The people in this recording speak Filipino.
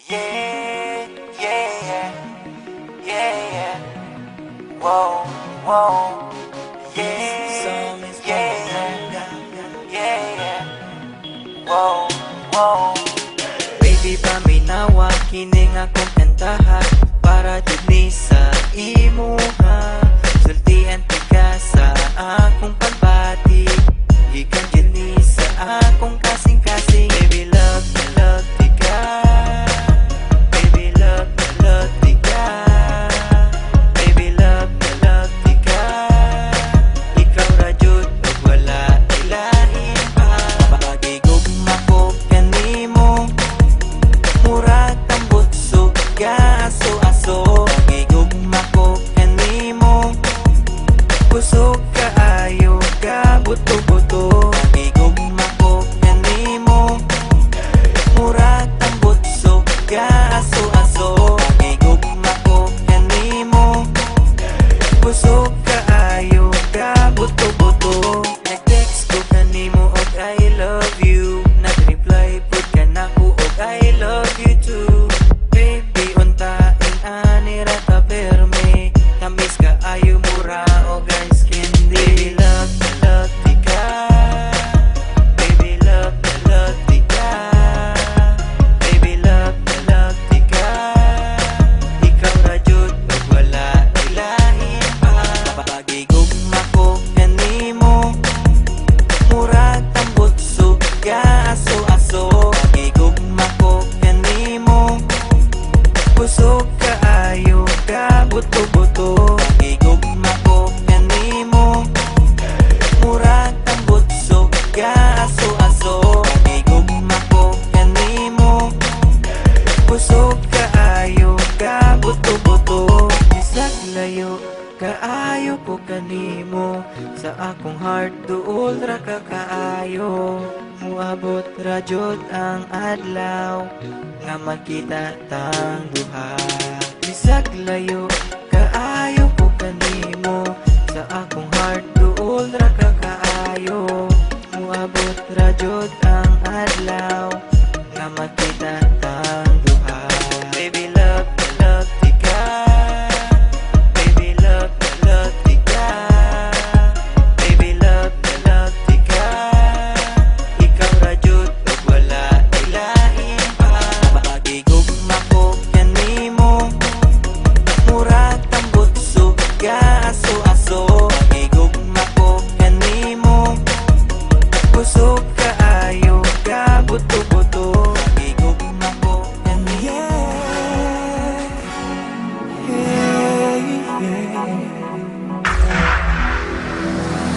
Yeah, yeah, yeah, yeah. Whoa, whoa. Yeah, yeah, yeah. Whoa, whoa. Baby, paminawa kining akong kantahan para jud ni sa imuha. Sultian ti ka sa akong pagbati, gikan jud ni sa akong kasing-kasing. Baby, love ti ka. Baby, love ti ka. Baby, love ti ka. Ikaw ra jud ug wala ilahin pa. Pagigugma ko kanimo, murag tambutso ka aso-aso. Pagigugma ko kanimo, kusog kaayo ka buto-buto. Pagigugma ko kanimo, murag tambutso ka aso-aso. Pagigugma ko kanimo, kusog kaayo ka buto-buto. Nag-text ko kanimo og I love you, nag-reply pud ka nako og I love you too. Baby, untain ani ra ta perme, tamis ka ayo mura o guys candy. Baby, love ti ka. Baby, love ti ka. Baby, love ti ka. Ikaw ra jud ug wala ilahin pa. Pagigugma ko kanimo, murag tambutso ka aso-aso. Pagigugma ko kanimo, kusog kaayo ka buto-buto. Pagigugma ko kanimo, murag tambutso ka aso-aso. Pagigugma ko kanimo, kusog kaayo ka buto-buto. Bisag layo kaayo ko kanimo, sa akong heart duol ra ka kaayo. Muabot ra jud ang adlaw nga makita tang duha. Bisag layo kaayo ko kanimo, sa akong heart duol ra ka kaayo. Muabot ra jud ang adlaw nga makita